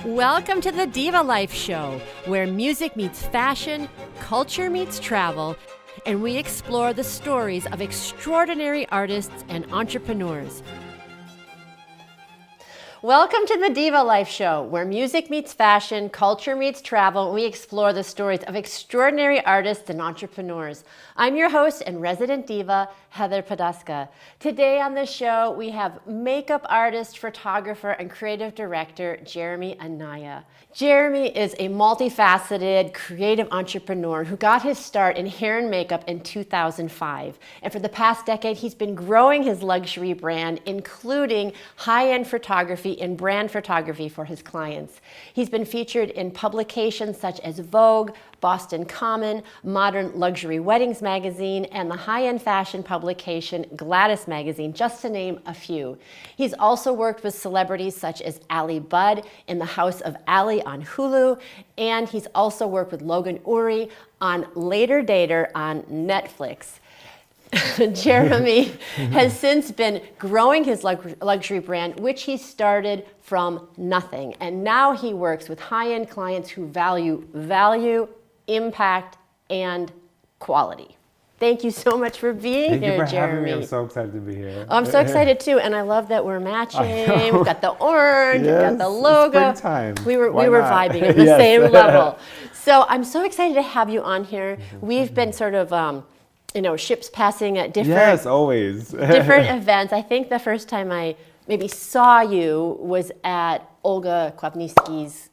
Welcome to the Diva Life Show, where music meets fashion, culture meets travel, and we explore the stories of extraordinary artists and entrepreneurs. Welcome to the Diva Life Show, where music meets fashion, culture meets travel, and we explore the stories of extraordinary artists and entrepreneurs. I'm your host and resident diva, Heather Poduska. Today on the show, we have makeup artist, photographer, and creative director, Jeremy Anaya. Jeremy is a multifaceted, creative entrepreneur who got his start in hair and makeup in 2005. And for the past decade, he's been growing his luxury brand, including high-end photography and brand photography for his clients. He's been featured in publications such as Vogue, Boston Common, Modern Luxury Weddings magazine, and the high-end fashion publication Gladys magazine, just to name a few. He's also worked with celebrities such as Ali Budd in The House of Ali on Hulu, and he's also worked with Logan Uri on Later Dater on Netflix. Jeremy has since been growing his luxury brand, which he started from nothing. And now he works with high-end clients who value value, impact, and quality. Thank you so much for being Thank here, you for Jeremy. having me. I'm so excited to be here. I'm so excited too, and I love that we're matching. We've got the orange, we've got the logo. Springtime. We were Why not? vibing at the Yes. same level. So I'm so excited to have you on here. We've been sort of ships passing at Yes, always. different events. I think the first time I maybe saw you was at Olga Kwapniski's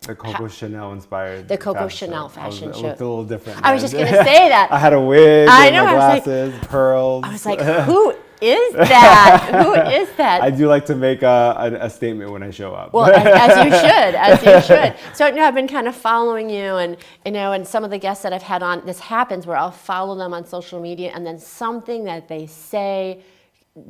The Coco Chanel inspired. The Coco fashion Chanel show. fashion It show. looked a little different. I was then. just going to say that. I had a wig, I and know, my I was like- glasses, pearls. I was like, who is that? Who is that? I do like to make a statement when I show up. Well, as you should. So I've been kind of following you, and and some of the guests that I've had on, this happens where I'll follow them on social media, and then something that they say,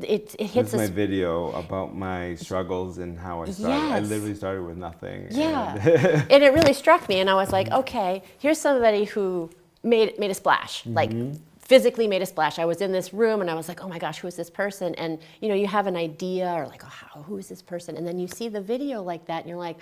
it hits This is my us. video about my struggles and how I started. I Yes. literally started with nothing. Yeah, And and it really struck me, and I was like, okay, here's somebody who made a splash, like physically made a splash. I was in this room, and I was like, oh my gosh, who is this person? And you have an idea, or like, oh, who is this person? And then you see the video like that, and you're like,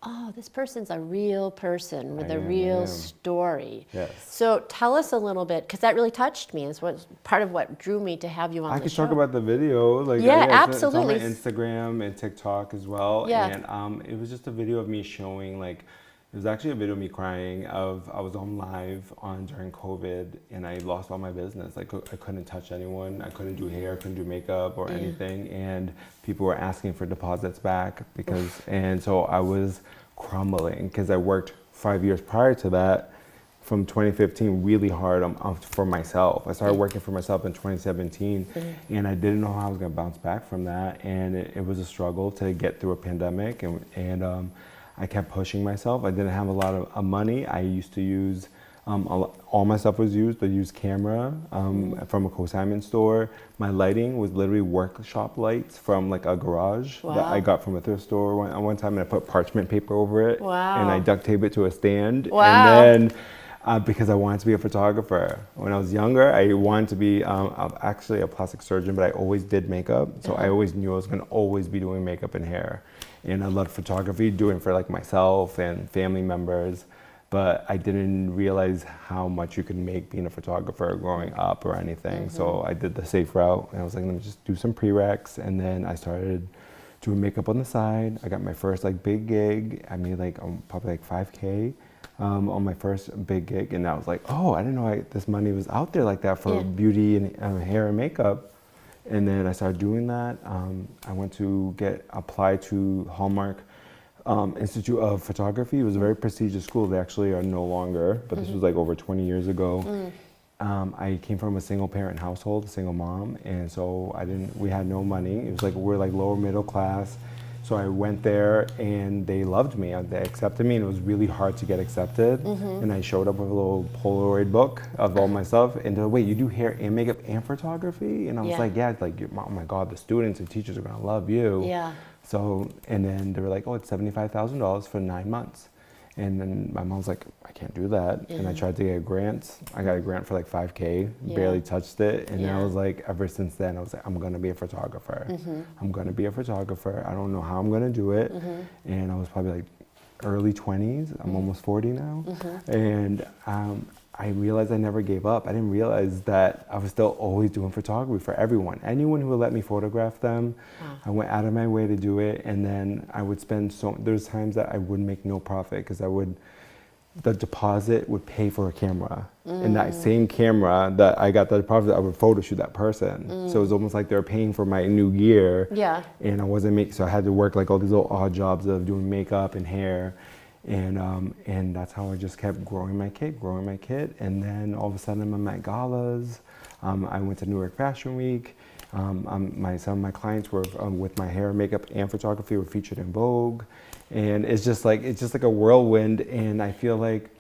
oh, this person's a real person with a real story. Yes. So tell us a little bit, because that really touched me. It's part of what drew me to have you on I the could show. talk about the video. Yeah, absolutely. absolutely. It's on my Instagram and TikTok as well. Yeah. And it was just a video of me showing, it was actually a video of me crying I was on live during COVID, and I lost all my business. I couldn't touch anyone. I couldn't do hair, couldn't do makeup or anything. And people were asking for deposits back and so I was crumbling because I worked 5 years prior to that, from 2015, really hard for myself. I started working for myself in 2017, and I didn't know how I was going to bounce back from that. And it was a struggle to get through a pandemic, and I kept pushing myself. I didn't have a lot of money. I used to use, all my stuff was used. I used camera from a consignment store. My lighting was literally workshop lights from a garage that I got from a thrift store one time, and I put parchment paper over it. Wow. And I duct taped it to a stand. Wow. And then because I wanted to be a photographer. When I was younger, I wanted to be actually a plastic surgeon, but I always did makeup. So I always knew I was going to always be doing makeup and hair. And I loved photography, doing for myself and family members. But I didn't realize how much you could make being a photographer growing up or anything. So I did the safe route, and I was like, let me just do some prereqs. And then I started doing makeup on the side. I got my first big gig. I made probably $5K. On my first big gig, and I was like, oh, I didn't know this money was out there like that for beauty and hair and makeup. And then I started doing that. I went to apply to Hallmark Institute of Photography. It was a very prestigious school. They actually are no longer, but this was over 20 years ago. I came from a single parent household, a single mom, and so we had no money. It was we're lower middle class. So I went there, and they loved me. They accepted me, and it was really hard to get accepted. And I showed up with a little Polaroid book of all my stuff, and they're like, wait, you do hair and makeup and photography? And I was like, yeah. Oh my God, the students and teachers are gonna love you. Yeah. So, and then they were like, oh, it's $75,000 for 9 months. And then my mom's like, I can't do that. And I tried to get grants. I got a grant for like $5K, barely touched it. And then I was like, ever since then, I was like, I'm gonna be a photographer. I'm gonna be a photographer. I don't know how I'm gonna do it. And I was probably like early 20s. I'm almost 40 now. And I realized I never gave up. I didn't realize that I was still always doing photography for everyone. Anyone who would let me photograph them, I went out of my way to do it. And then I would spend there's times that I would make no profit because the deposit would pay for a camera. And that same camera that I got the deposit, I would photo shoot that person. So it was almost like they were paying for my new gear. Yeah. And I wasn't making, so I had to work like all these little odd jobs of doing makeup and hair. And that's how I just kept growing my kit. And then all of a sudden I'm at galas. I went to New York Fashion Week. Some of my clients were with my hair, makeup, and photography were featured in Vogue. And it's just like a whirlwind. And I feel like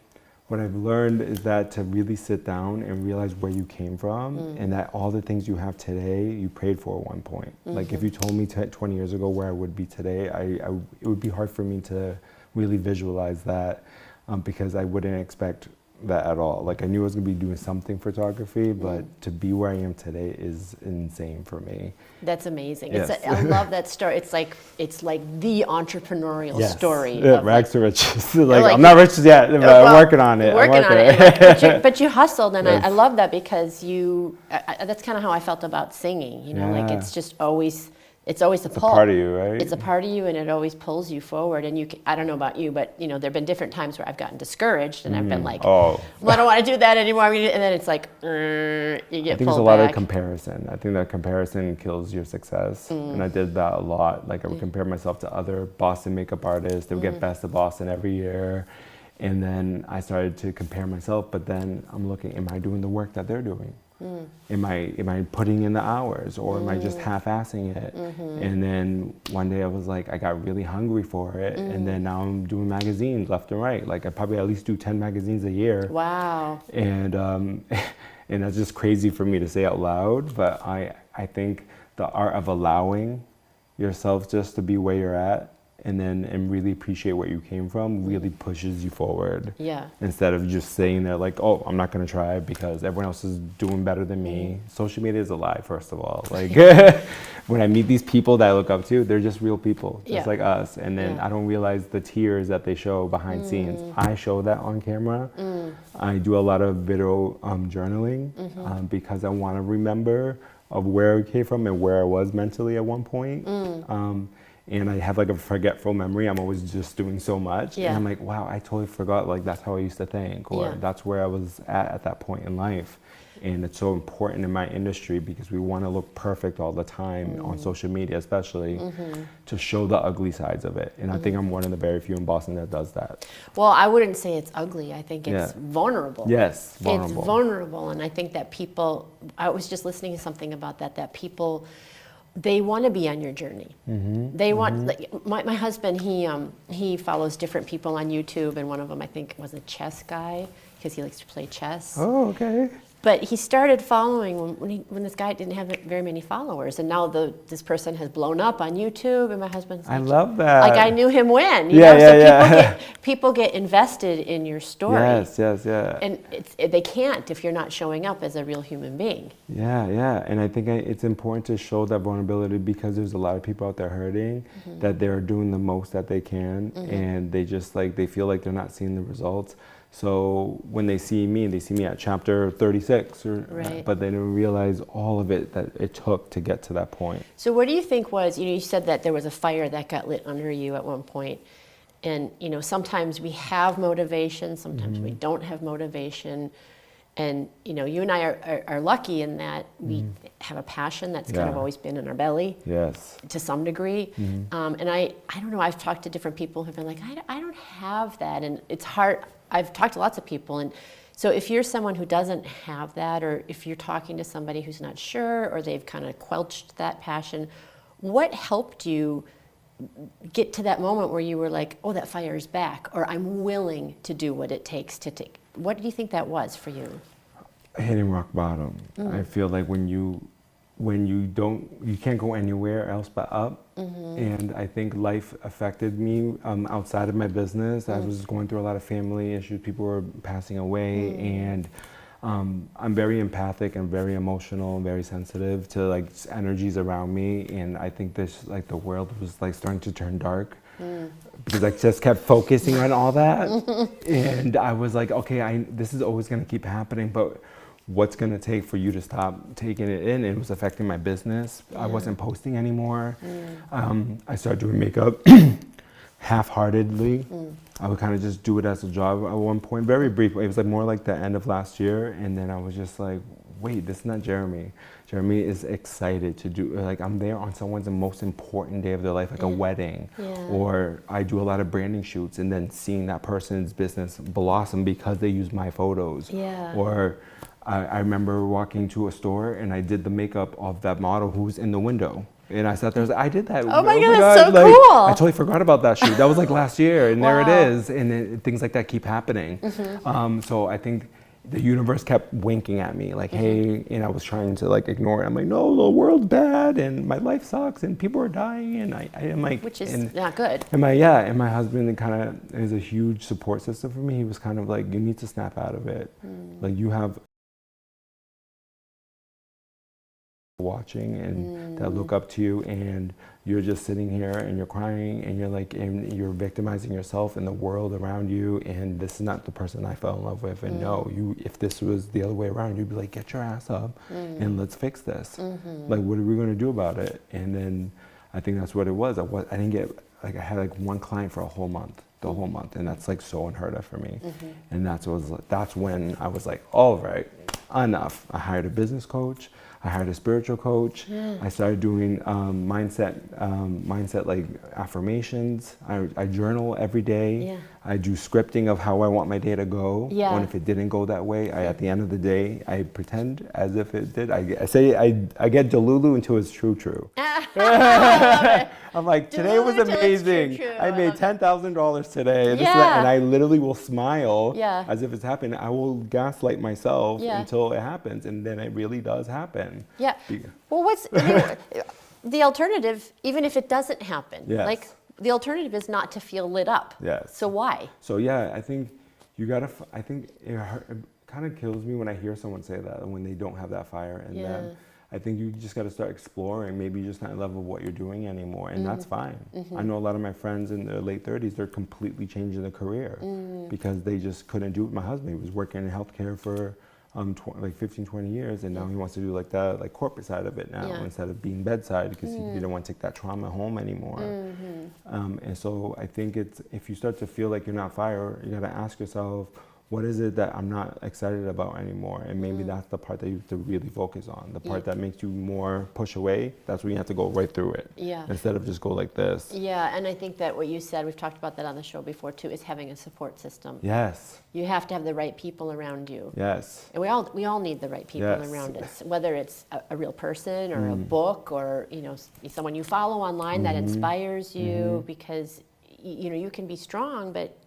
what I've learned is that to really sit down and realize where you came from and that all the things you have today, you prayed for at one point. Like if you told me 20 years ago where I would be today, it would be hard for me to really visualize that because I wouldn't expect that at all. Like I knew I was gonna be doing something photography, but to be where I am today is insane for me. That's amazing. Yes. I love that story. It's like the entrepreneurial story. Yeah, rags to riches. like I'm not rich yet, but I'm working on it. But you hustled, and I love that because that's kind of how I felt about singing. You know, like it's just always. It's always a part of you, right? It's a part of you, and it always pulls you forward. And I don't know about you, but you know, there've been different times where I've gotten discouraged, and I've been like, well, I don't want to do that anymore. And then it's like, you get pulled back. I think there's a lot of comparison. I think that comparison kills your success, and I did that a lot. Like I would compare myself to other Boston makeup artists. They would get Best of Boston every year, and then I started to compare myself. But then I'm looking, am I doing the work that they're doing? Am I putting in the hours, or am I just half-assing it? And then one day I was like, I got really hungry for it, and then now I'm doing magazines left and right. Like I probably at least do 10 magazines a year. Wow. And and that's just crazy for me to say out loud, but I think the art of allowing yourself just to be where you're at and really appreciate where you came from really pushes you forward. Yeah. Instead of just saying there like, oh, I'm not gonna try because everyone else is doing better than me. Social media is a lie, first of all. Like when I meet these people that I look up to, they're just real people, just like us. And then I don't realize the tears that they show behind scenes. I show that on camera. I do a lot of video journaling because I wanna remember of where I came from and where I was mentally at one point. And I have like a forgetful memory. I'm always just doing so much. And I'm like, wow, I totally forgot. Like that's how I used to think, or that's where I was at that point in life. And it's so important in my industry because we want to look perfect all the time on social media, especially to show the ugly sides of it. And I think I'm one of the very few in Boston that does that. Well, I wouldn't say it's ugly. I think it's vulnerable. Yes, vulnerable. It's vulnerable. And I think that I was just listening to something about that people, they want to be on your journey. They want, like, my husband, he follows different people on YouTube, and one of them I think was a chess guy because he likes to play chess. Oh, okay. But he started following when this guy didn't have very many followers, and now this person has blown up on YouTube. And my husband's like, I love that. Like I knew him when, you know. So people get invested in your story. Yes. And they can't if you're not showing up as a real human being. Yeah. And I think it's important to show that vulnerability because there's a lot of people out there hurting that they're doing the most that they can, and they just they feel like they're not seeing the results. So when they see me at chapter 36, but they don't realize all of it that it took to get to that point. So what do you think was, you said that there was a fire that got lit under you at one point. And, sometimes we have motivation, sometimes we don't have motivation. And, you and I are lucky in that we have a passion that's kind of always been in our belly. Yes. To some degree. And I don't know, I've talked to different people who've been like, I don't have that. And it's hard. I've talked to lots of people, and so if you're someone who doesn't have that, or if you're talking to somebody who's not sure, or they've kind of quelched that passion, what helped you get to that moment where you were like, oh, that fire is back, or I'm willing to do what it takes to take? What do you think that was for you? Hitting rock bottom. I feel like when you when you can't go anywhere else but up. And I think life affected me outside of my business. I was going through a lot of family issues. People were passing away, and I'm very empathic and very emotional and very sensitive to like energies around me. And I think this, like, the world was like starting to turn dark because I just kept focusing on all that. And I was like, okay, this is always going to keep happening, but what's going to take for you to stop taking it in? And it was affecting my business. I wasn't posting anymore. I started doing makeup half-heartedly. I would kind of just do it as a job at one point, very briefly. It was like more like the end of last year, and then I was just like, wait, this is not Jeremy. Jeremy is excited to do, like, I'm there on someone's most important day of their life, like a wedding, or I do a lot of branding shoots, and then seeing that person's business blossom because they use my photos. Or I remember walking to a store and I did the makeup of that model who's in the window. And I sat there and was like, I did that. Oh my God, that's so like, cool. I totally forgot about that shoot. That was like last year, and there it is. And then things like that keep happening. So I think the universe kept winking at me like, hey, and I was trying to like ignore it. I'm like, no, the world's bad and my life sucks and people are dying, and I am like, which is not good. And my husband kind of is a huge support system for me. He was kind of like, you need to snap out of it. Like, you have watching and that look up to you, and you're just sitting here and you're crying and you're like, and you're victimizing yourself and the world around you, and this is not the person I fell in love with. And no, if this was the other way around, you'd be like, get your ass up and let's fix this. Like, what are we going to do about it? And then I think that's what it was. I didn't get, like, I had like one client for a whole month, the whole month, and that's like so unheard of for me. And that's when I was like, all right, enough. I hired a business coach. I hired a spiritual coach. I started doing mindset like affirmations. I journal every day. I do scripting of how I want my day to go. And if it didn't go that way, at the end of the day, I pretend as if it did. I get Delulu until it's true. I'm like, today was amazing. I made $10,000 today. And I literally will smile as if it's happened. I will gaslight myself until it happens, and then it really does happen. Well, the alternative, even if it doesn't happen? Like, the alternative is not to feel lit up. So why? So I think you gotta. I think it kind of kills me when I hear someone say that, when they don't have that fire in them. I think you just got to start exploring. Maybe you're just not in love with what you're doing anymore, and that's fine. I know a lot of my friends in their late 30s, they're completely changing their career because they just couldn't do it. My husband, he was working in healthcare for like 15, 20 years, and now he wants to do like that, like corporate side of it now instead of being bedside, because he didn't want to take that trauma home anymore. And so I think if you start to feel like you're not fire, you got to ask yourself, what is it that I'm not excited about anymore? And maybe that's the part that you have to really focus on. The part that makes you more push away, that's when you have to go right through it. Instead of just go like this. And I think that what you said, we've talked about that on the show before too, is having a support system. You have to have the right people around you. And we all need the right people around us, whether it's a real person or a book, or someone you follow online that inspires you, because you can be strong, but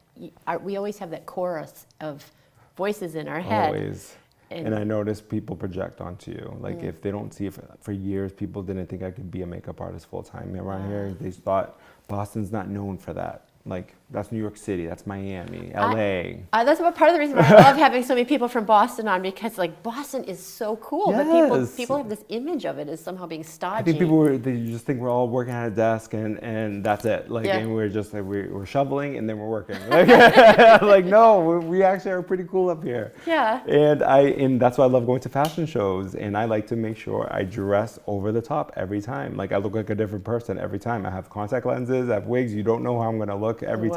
we always have that chorus of voices in our head. Always. And I notice people project onto you. Like, if they don't see it for years, people didn't think I could be a makeup artist full time around here. They thought Boston's not known for that. Like, that's New York City, that's Miami, LA. That's part of the reason why I love having so many people from Boston on, because like Boston is so cool, but people have this image of it as somehow being stodgy. I think people they just think we're all working at a desk and that's it. Like, and we're just like we're shoveling and then we're working. Like no, we actually are pretty cool up here. And that's why I love going to fashion shows, and I like to make sure I dress over the top every time. Like, I look like a different person every time. I have contact lenses, I have wigs. You don't know how I'm gonna look every time.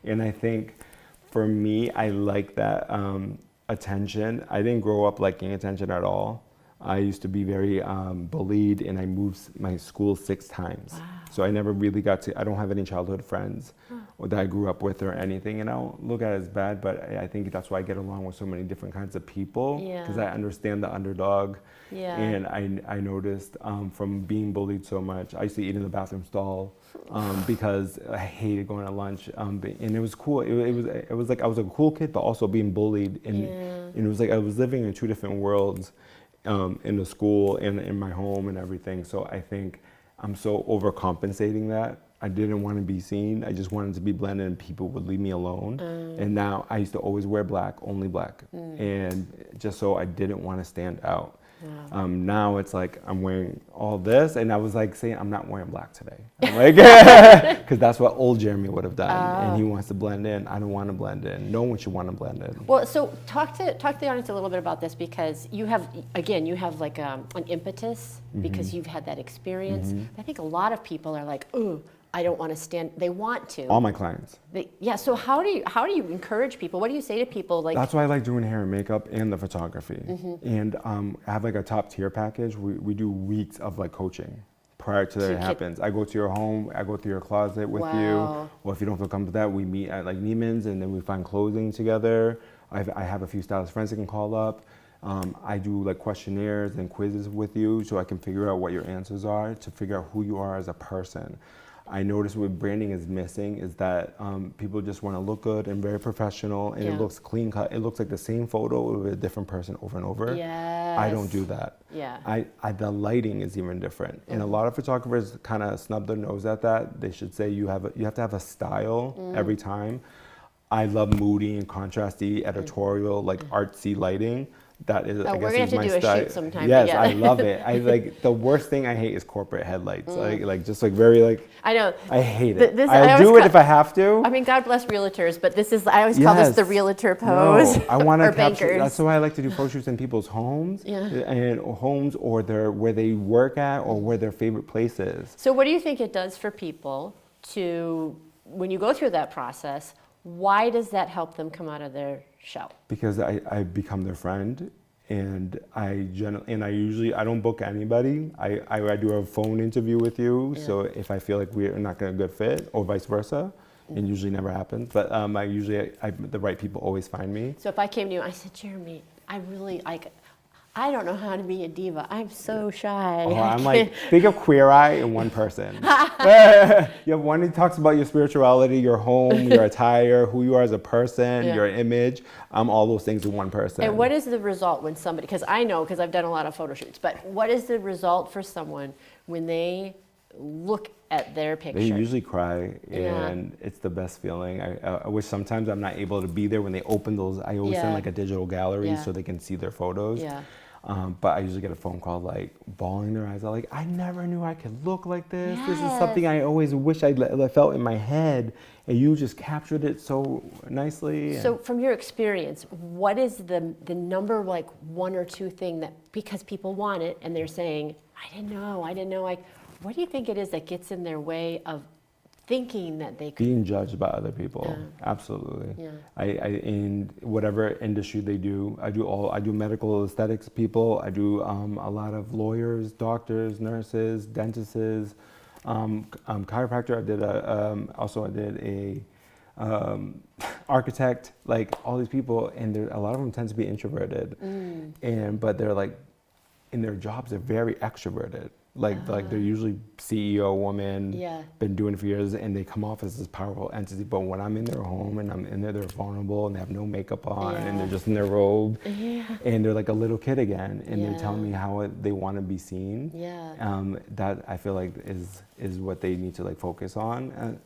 And I think for me, I like that attention. I didn't grow up liking attention at all. I used to be very bullied, and I moved my school 6 times. So I never really I don't have any childhood friends that I grew up with or anything, and I don't look at it as bad, but I think that's why I get along with so many different kinds of people, because I understand the underdog. And I noticed from being bullied so much, I used to eat in the bathroom stall because I hated going to lunch, and it was cool. It was like I was a cool kid, but also being bullied, and it was like I was living in 2 different worlds. in the school and in my home and everything. So I think I'm so overcompensating that. I didn't want to be seen. I just wanted to be blended and people would leave me alone. And now I used to always wear black, only black. And just so I didn't want to stand out. Wow. Now it's like I'm wearing all this, and I was like saying I'm not wearing black today. I'm like, because that's what old Jeremy would have done, and he wants to blend in. I don't want to blend in. No one should want to blend in. Well, so talk to the audience a little bit about this, because you have like an impetus because you've had that experience. I think a lot of people are like, ooh, I don't want to stand. They want to. All my clients. So how do you encourage people? What do you say to people? Like, that's why I like doing hair and makeup and the photography. And I have like a top tier package. We do weeks of like coaching prior to that it happens. I go to your home. I go through your closet with you. Or if you don't feel comfortable with that, we meet at like Neiman's and then we find clothing together. I have a few stylist friends that can call up. I do like questionnaires and quizzes with you so I can figure out what your answers are to figure out who you are as a person. I noticed what branding is missing is that people just want to look good and very professional, and it looks clean cut. It looks like the same photo with a different person over and over. Yes. I don't do that. Yeah. The lighting is even different, and a lot of photographers kind of snub their nose at that. They should say you have to have a style every time. I love moody and contrasty, editorial, like artsy lighting. That is, I guess, we're gonna have to do a shoot sometime. Yes, I love it. I like the worst thing I hate is corporate headlights. Like just like very like. I know. I hate it. I'll do it if I have to. I mean, God bless realtors, but this is, I always call this the realtor pose. No, I want to capture. Bankers. That's why I like to do photo shoots in people's homes, and homes or where they work at or where their favorite place is. So, what do you think it does for people to, when you go through that process? Why does that help them come out of their shell? Because I become their friend, and I don't book anybody. I do a phone interview with you. Yeah. So if I feel like we're not going to good fit, or vice versa, it usually never happens. But the right people always find me. So if I came to you, I said, Jeremy, I don't know how to be a diva. I'm so shy. Oh, I'm like, think of Queer Eye in one person. You have one who talks about your spirituality, your home, your attire, who you are as a person, your image. I'm all those things in one person. And what is the result when somebody, because I know, because I've done a lot of photo shoots, but what is the result for someone when they look at their picture? They usually cry, and it's the best feeling. I wish sometimes I'm not able to be there when they open those. I always send like a digital gallery so they can see their photos. Yeah. But I usually get a phone call like bawling their eyes out, like, I never knew I could look like this. Yes. This is something I always wish I felt in my head, and you just captured it so nicely. So from your experience, what is the number, like, one or two thing that, because people want it and they're saying, I didn't know, like, what do you think it is that gets in their way of thinking that they could? Being judged by other people. Absolutely. Yeah. I in whatever industry they do, I do medical aesthetics people. I do a lot of lawyers, doctors, nurses, dentists, chiropractor. I did a architect, like all these people, and a lot of them tend to be introverted, but they're like, in their jobs, they're very extroverted. Like they're usually CEO woman, been doing it for years, and they come off as this powerful entity. But when I'm in their home and I'm in there, they're vulnerable and they have no makeup on and they're just in their robe, and they're like a little kid again, and they're telling me how they want to be seen. That I feel like is what they need to like focus on.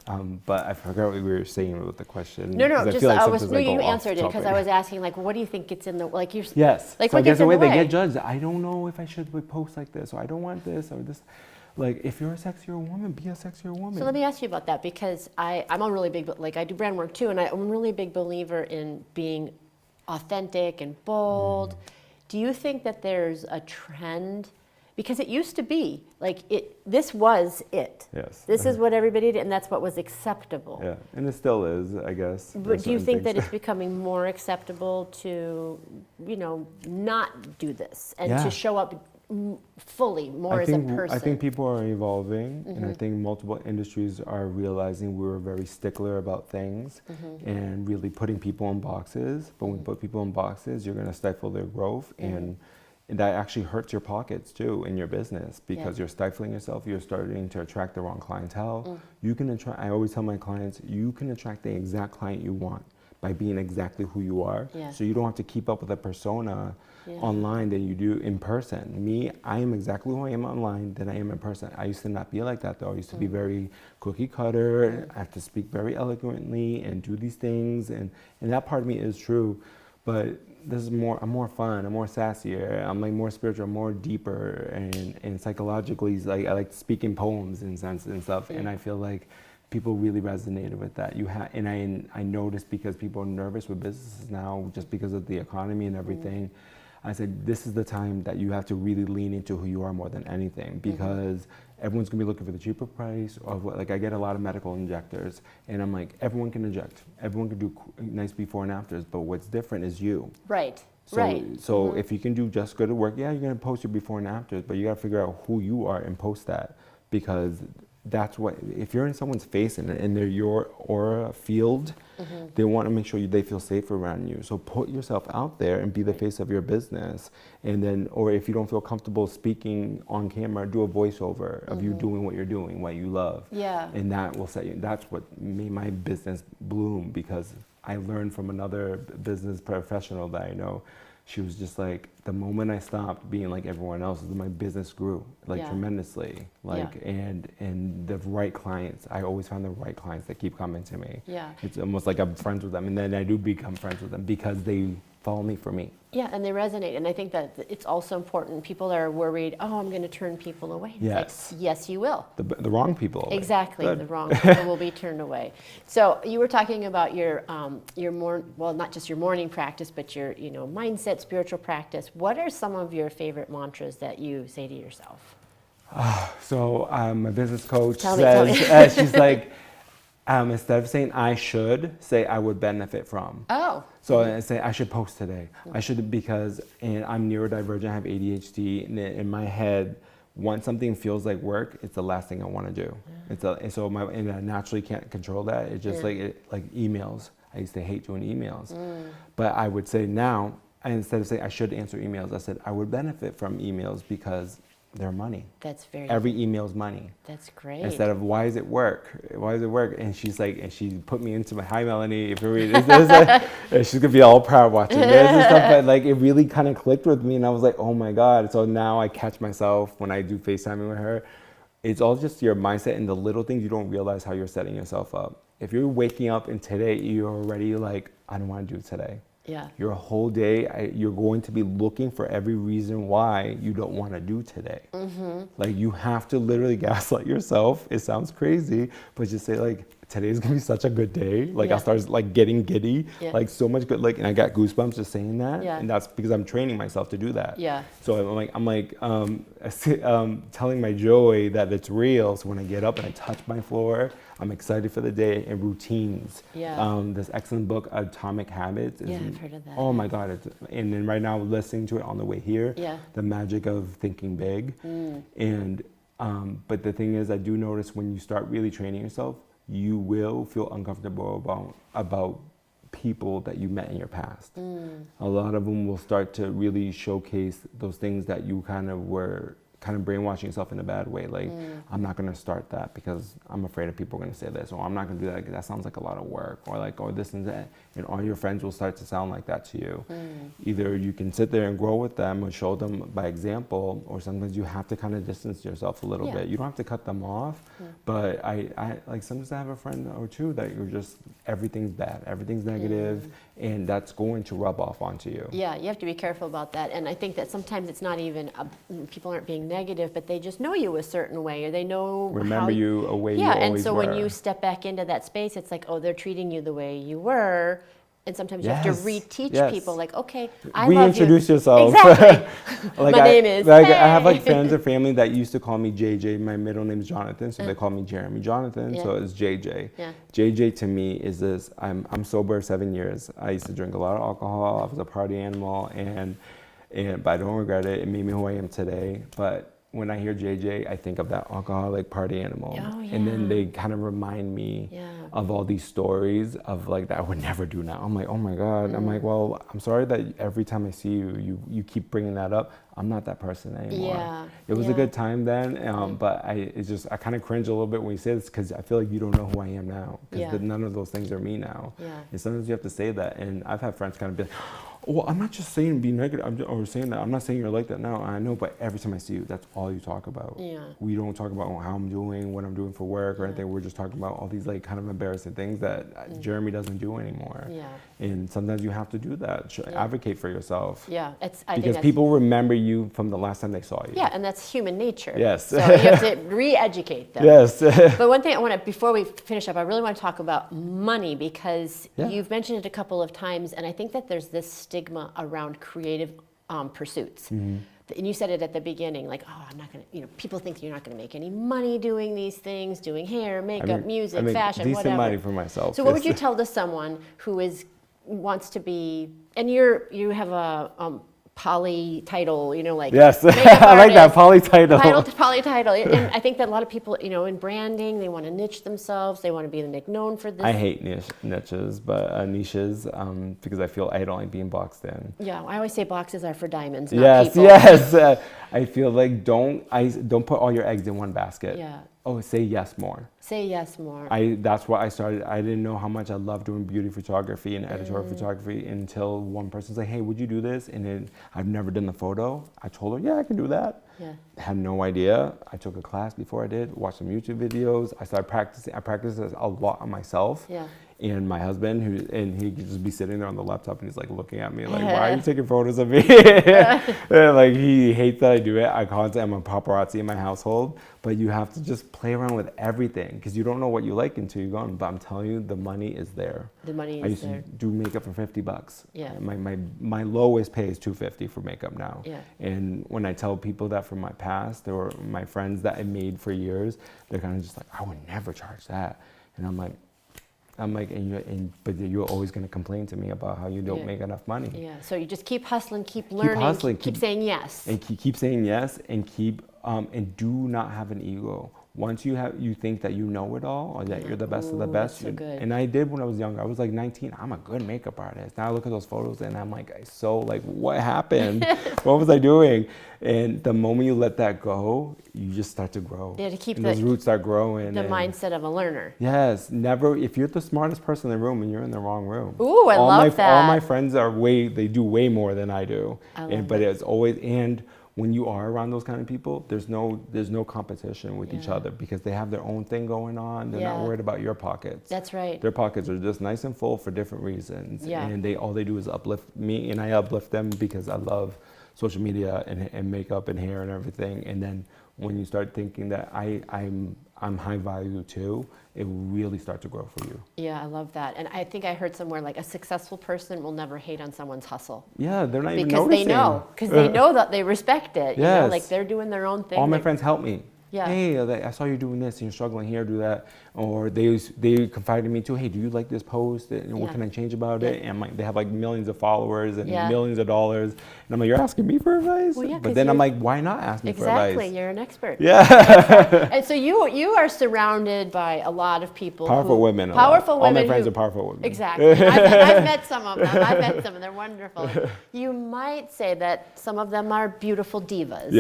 But I forgot what we were saying with the question. No, you answered it because I was asking, like, what do you think gets in the, like, you're like, so what gets in the way? They get judged. I don't know if I should post like this, or I don't want this or this. Like, if you're a sexier woman, be a sexier woman. So let me ask you about that, because I'm a really big, like, I do brand work too, and I'm a really big believer in being authentic and bold. Do you think that there's a trend? Because it used to be, like, this was it. Yes. This is what everybody did, and that's what was acceptable. Yeah, and it still is, I guess. But do you think that it's becoming more acceptable to, not do this and to show up fully, more as a person? I think people are evolving, and I think multiple industries are realizing we were very stickler about things and really putting people in boxes. But when you put people in boxes, you're going to stifle their growth, and that actually hurts your pockets too in your business, because you're stifling yourself. You're starting to attract the wrong clientele. You can attract. I always tell my clients, you can attract the exact client you want, by being exactly who you are. Yeah. So you don't have to keep up with a persona online than you do in person. Me, I am exactly who I am online than I am in person. I used to not be like that though. I used to be very cookie cutter. I have to speak very eloquently and do these things, and that part of me is true. But this is more, I'm more fun, I'm more sassier, I'm like more spiritual, more deeper, and psychologically, like I like speaking poems in sense and stuff, and I feel like people really resonated with that. And I noticed because people are nervous with businesses now, just because of the economy and everything. I said, this is the time that you have to really lean into who you are more than anything, because everyone's gonna be looking for the cheaper price. Or like I get a lot of medical injectors, and I'm like, everyone can inject, everyone can do nice before and afters, but what's different is you. Right. So, so if you can do just good at work, yeah, you're gonna post your before and afters, but you gotta figure out who you are and post that, because that's what, if you're in someone's face and they're your aura field, they want to make sure they feel safe around you. So put yourself out there and be the face of your business. And then, or if you don't feel comfortable speaking on camera, do a voiceover of you doing what you're doing, what you love. Yeah. And that will set you, that's what made my business bloom, because I learned from another business professional that I know. She was just like, the moment I stopped being like everyone else, my business grew like tremendously. Like, and the right clients, I always find the right clients that keep coming to me. Yeah. It's almost like I'm friends with them, and then I do become friends with them because they follow me for me. Yeah, and they resonate. And I think that it's also important. People are worried, oh, I'm going to turn people away. It's Yes. like, yes, you will. The wrong people away. Exactly, Good. the wrong people will be turned away. So you were talking about your more, well, not just your morning practice, but your mindset, spiritual practice. What are some of your favorite mantras that you say to yourself? So my business coach Tell says, me. she's like, instead of saying I should, say I would benefit from. Oh. So I say I should post today. I should, because and I'm neurodivergent, I have ADHD, and in my head, once something feels like work, it's the last thing I want to do. And so and I naturally can't control that. It's just like emails. I used to hate doing emails, but I would say now, instead of saying I should answer emails, I said I would benefit from emails because they're money. That's very. Every email's money. That's great. Instead of why is it work? Why does it work? And she's like, and she put me into my, hi Melanie, if you read this, she's gonna be all proud watching this and stuff. But like, it really kind of clicked with me, and I was like, oh my God. So now I catch myself when I do FaceTiming with her. It's all just your mindset and the little things you don't realize how you're setting yourself up. If you're waking up and today you're already like, I don't want to do it today. Yeah. Your whole day, you're going to be looking for every reason why you don't want to do today. Like, you have to literally gaslight yourself. It sounds crazy, but just say like, today's gonna be such a good day. Like, I started like getting giddy, like so much good, like, and I got goosebumps just saying that. And that's because I'm training myself to do that. So I'm like telling my joy that it's real. So when I get up and I touch my floor, I'm excited for the day. And routines. This excellent book, Atomic Habits. I've heard of that. Oh my God. And then right now, listening to it on the way here, The Magic of Thinking Big. And, but the thing is, I do notice when you start really training yourself, you will feel uncomfortable about people that you met in your past. A lot of them will start to really showcase those things that you kind of were brainwashing yourself in a bad way. Like, I'm not gonna start that because I'm afraid of people are gonna say this, or I'm not gonna do that because that sounds like a lot of work, or like, or this and that. And all your friends will start to sound like that to you. Either you can sit there and grow with them or show them by example, or sometimes you have to kind of distance yourself a little bit. You don't have to cut them off, but I like, sometimes I have a friend or two that you're just, everything's bad, everything's negative, and that's going to rub off onto you. Yeah, you have to be careful about that. And I think that sometimes it's not even, people aren't being negative, but they just know you a certain way, or they know remember you a way you and always so were. when you step back into that space, it's like, oh, they're treating you the way you were. And sometimes you have to reteach people, like, okay, I love you. Reintroduce yourself. Exactly. Like, my name is. Like, hey. I have like friends or family that used to call me JJ. My middle name is Jonathan, so they call me Jeremy Jonathan. So it's JJ. JJ to me is this. I'm sober 7 years. I used to drink a lot of alcohol. I was a party animal, but I don't regret it. It made me who I am today. But when I hear JJ, I think of that alcoholic party animal. And then they kind of remind me of all these stories of like that I would never do now. I'm like, oh my God. I'm like, well, I'm sorry that every time I see you, you keep bringing that up. I'm not that person anymore. Yeah. It was a good time then, but I kind of cringe a little bit when you say this because I feel like you don't know who I am now because none of those things are me now. Yeah. And sometimes you have to say that. And I've had friends kind of be like, well, I'm not just saying be negative or saying that. I'm not saying you're like that now. I know, but every time I see you, that's all you talk about. Yeah. We don't talk about how I'm doing, what I'm doing for work or anything. We're just talking about all these like kind of embarrassing things that Jeremy doesn't do anymore. Yeah. And sometimes you have to do that. Advocate for yourself. Yeah. Because people remember you from the last time they saw you. Yeah, and that's human nature. Yes. So you have to re-educate them. Yes. But one thing I want to, before we finish up, I really want to talk about money because you've mentioned it a couple of times, and I think that there's this stigma around creative pursuits. And you said it at the beginning, like, oh, I'm not going to, people think you're not going to make any money doing these things, doing hair, makeup, music, I make fashion, decent whatever. money for myself. So what would you tell to someone who wants to be, and you have a poly title, like yes, I like that poly title. Poly title, and I think that a lot of people, in branding, they want to niche themselves. They want to make known for this. I hate niches, but niches, because I feel I don't like being boxed in. Yeah, I always say boxes are for diamonds, not people. Yes. I feel like don't put all your eggs in one basket. Yeah. Oh, say yes more. Say yes more. That's what I started. I didn't know how much I love doing beauty photography and editorial photography until one person's like, hey, would you do this? And then I've never done the photo. I told her, yeah, I can do that. Yeah. Had no idea. I took a class before I did, watched some YouTube videos. I started practicing. I practiced a lot on myself. Yeah. And my husband, he could just be sitting there on the laptop and he's like looking at me like, why are you taking photos of me? Like he hates that I do it. I'm a paparazzi in my household, but you have to just play around with everything because you don't know what you like until you're gone. But I'm telling you, the money is there. The money is there. I used to do makeup for $50. Yeah. My lowest pay is $250 for makeup now. Yeah. And when I tell people that from my past or my friends that I made for years, they're kind of just like, I would never charge that. And I'm like, but you're always going to complain to me about how you don't make enough money. Yeah. So you just keep hustling, keep learning, keep saying yes. And keep saying yes, and and do not have an ego. Once you think that you know it all or that you're the best of the best. So good. And I did when I was younger. I was like 19. I'm a good makeup artist. Now I look at those photos and I'm like, what happened? What was I doing? And the moment you let that go, you just start to grow. Yeah, to keep those roots start growing. The mindset of a learner. Yes, never. If you're the smartest person in the room and you're in the wrong room. Ooh, I love that. All my friends they do way more than I do. But it's always, and when you are around those kind of people, there's no competition with each other because they have their own thing going on. They're not worried about your pockets. That's right. Their pockets are just nice and full for different reasons. Yeah. And all they do is uplift me, and I uplift them because I love social media and makeup and hair and everything. And then when you start thinking that I'm high value too, it will really start to grow for you. Yeah, I love that. And I think I heard somewhere like a successful person will never hate on someone's hustle. Yeah, they're not even because noticing. Because they know that they respect it. Yes. Like they're doing their own thing. All my friends help me. Yeah. Hey, I saw you doing this and you're struggling here, do that. Or they confided in me too, hey, do you like this post? And what can I change about it? And they have like millions of followers and millions of dollars. And I'm like, you're asking me for advice? Well, yeah, but then I'm like, why not ask me for advice? Exactly, you're an expert. Yeah. And so you are surrounded by a lot of people. Powerful women. Powerful women. All my friends are powerful women. Exactly. I've met some of them. They're wonderful. You might say that some of them are beautiful divas.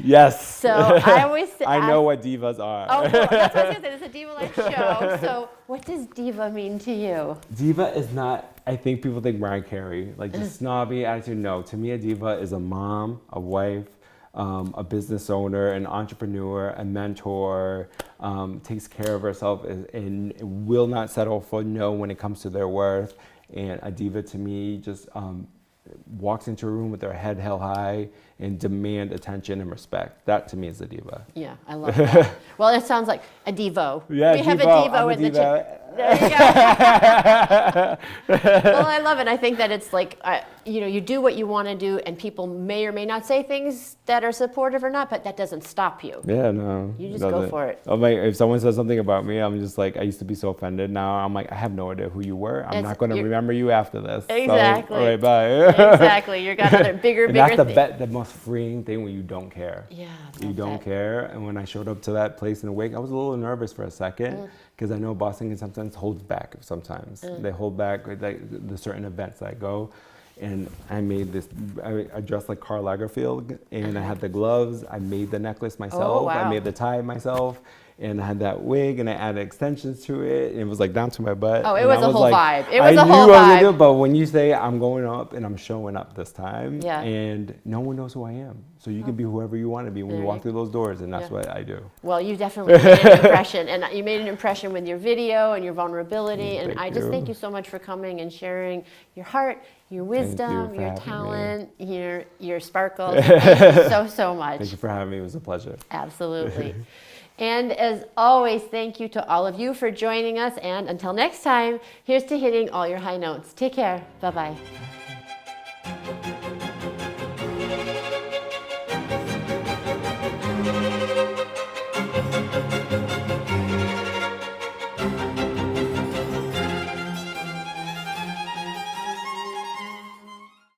Yes. So I always I know what divas are. Oh, well, that's what I was going to say. It's a Diva Life show. So what does diva mean to you? Diva is not, I think people think Mariah Carey, like just snobby attitude. No, to me a diva is a mom, a wife, a business owner, an entrepreneur, a mentor, takes care of herself and will not settle for no when it comes to their worth. And a diva to me just walks into a room with their head held high and demand attention and respect. That to me is a diva. Yeah, I love that. Well, it sounds like a Devo. Yeah, we have a Devo in the chat. There you go. Well, I love it. I think that it's like, you do what you want to do, and people may or may not say things that are supportive or not, but that doesn't stop you. Yeah, no. You just go for it. I'm like, if someone says something about me, I'm just like, I used to be so offended. Now I'm like, I have no idea who you were. I'm not going to remember you after this. Exactly. So, all right, bye. exactly. You got other bigger And that's things. the most freeing thing when you don't care. Yeah. You don't care. And when I showed up to that place in a wig, I was a little nervous for a second because I know Boston can sometimes holds back. Sometimes they hold back with like the certain events that I go. And I made this. I dressed like Karl Lagerfeld, and I had the gloves. I made the necklace myself. wow. I made the tie myself. And I had that wig, and I added extensions to it, and it was like down to my butt. Oh, it and was I a whole like, vibe. It was a I knew whole I was gonna do vibe. it, but when you say I'm going up and I'm showing up this time, Yeah. and no one knows who I am, so you can be whoever you want to be when you There walk you through those doors, and that's Yeah. what I do. Well, you definitely made an impression, and you made an impression with your video and your vulnerability. And Thank I just you. thank you so much for coming and sharing your heart, your wisdom, for your having me. talent, your sparkles. Thank you so much. Thank you for having me. It was a pleasure. Absolutely. And as always, thank you to all of you for joining us. And until next time, here's to hitting all your high notes. Take care. Bye-bye.